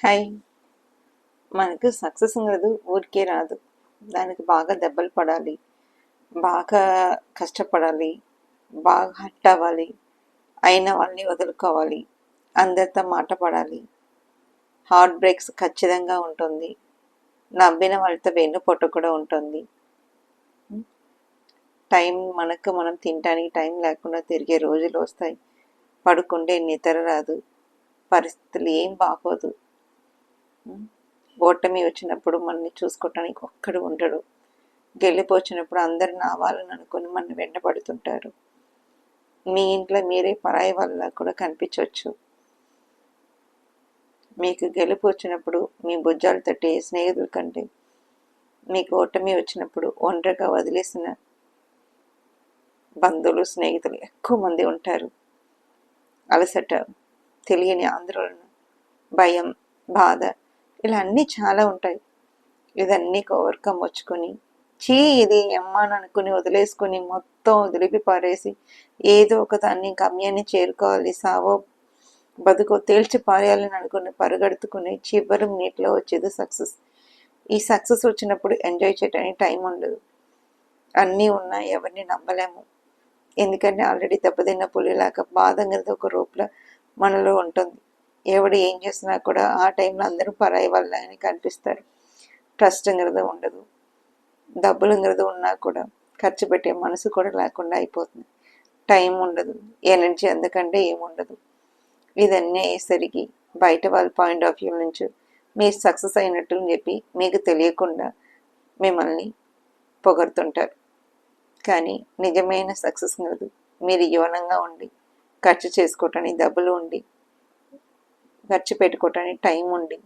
Hi. మనకు success అనేది ఊరికే రాదు. దానికి బాగా దెబ్బలు పడాలి, బాగా కష్టపడాలి, బాగా హర్ట్ అవ్వాలి, అయిన వాళ్ళని వదులుకోవాలి, అందరితో మాట పడాలి, హార్ట్ బ్రేక్స్ ఖచ్చితంగా ఉంటుంది, నవ్విన వాళ్ళతో వెన్నుపోటు కూడా ఉంటుంది. టైం మనకు మనం తినడానికి టైం లేకుండా తిరిగే రోజులు వస్తాయి. పడుకుంటే నిద్ర రాదు, పరిస్థితులు ఏం బాగోదు. ఓటమి వచ్చినప్పుడు మనల్ని చూసుకోవటానికి ఒక్కడు ఉండడు. గెలుపు వచ్చినప్పుడు అందరు నా వాళ్ళని అనుకుని మన వెంటబడుతుంటారు. మీ ఇంట్లో మీరే పరాయి వాళ్ళ కూడా కనిపించవచ్చు. మీకు గెలుపు వచ్చినప్పుడు మీ భుజాలు తట్టే స్నేహితుల కంటే మీకు ఓటమి వచ్చినప్పుడు ఒంటరిగా వదిలేసిన బంధువులు స్నేహితులు ఎక్కువ మంది ఉంటారు. అలసట, తెలియని ఆందోళన, భయం, బాధ ఇలా అన్నీ చాలా ఉంటాయి. ఇదన్నీ ఓవర్కమ్ వచ్చుకొని ఇది ఎమ్మాని అనుకుని వదిలేసుకొని మొత్తం వదిలిపి పారేసి ఏదో ఒక దాన్ని గమ్యాన్ని చేరుకోవాలి, సావో బతుకో తేల్చి పారేయాలని అనుకుని పరుగెడుతుకుని చివరి నీటిలో వచ్చేది సక్సెస్. ఈ సక్సెస్ వచ్చినప్పుడు ఎంజాయ్ చేయడానికి టైం ఉండదు. అన్నీ ఉన్నా ఎవరిని నమ్మలేము. ఎందుకంటే ఆల్రెడీ దెబ్బతిన్న పులిలాగా బాధ అనేది ఒక రూపంలో మనలో ఉంటుంది. ఎవడు ఏం చేసినా కూడా ఆ టైంలో అందరూ పరాయి వాళ్ళ అని కనిపిస్తారు. ట్రస్ట్ అనేది ఉండదు. డబ్బులు అనేది ఉన్నా కూడా ఖర్చు పెట్టే మనసు కూడా లేకుండా అయిపోతుంది. టైం ఉండదు, ఎనర్జీ ఎందుకంటే ఏముండదు. ఇదన్నీ అయ్యేసరికి బయట వాళ్ళ పాయింట్ ఆఫ్ వ్యూ నుంచి మీరు సక్సెస్ అయినట్టు అని చెప్పి మీకు తెలియకుండా మిమ్మల్ని పొగడుతుంటారు. కానీ నిజమైన సక్సెస్ అనేది మీరు యవనంగా ఉండి ఖర్చు చేసుకోవటానికి డబ్బులు ఉండి ఖర్చు పెట్టుకోవటానికి టైం ఉండి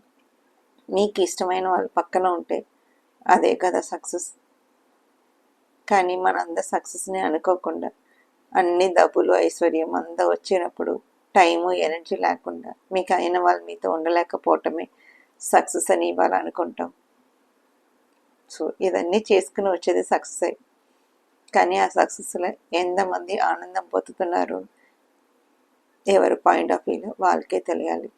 మీకు ఇష్టమైన వాళ్ళు పక్కన ఉంటే అదే కదా సక్సెస్. కానీ మనందరూ సక్సెస్ని అనుకోకుండా అన్ని డబ్బులు ఐశ్వర్యం అంతా వచ్చినప్పుడు టైము ఎనర్జీ లేకుండా మీకు అయిన వాళ్ళు మీతో ఉండలేకపోవటమే సక్సెస్ అని ఇవ్వాలనుకుంటాం. సో ఇదన్నీ చేసుకుని వచ్చేది సక్సెస్. కానీ ఆ సక్సెస్లో ఎంతమంది ఆనందం పొందుతున్నారు ఎవరి పాయింట్ ఆఫ్ వ్యూలో వాళ్ళకే తెలియాలి.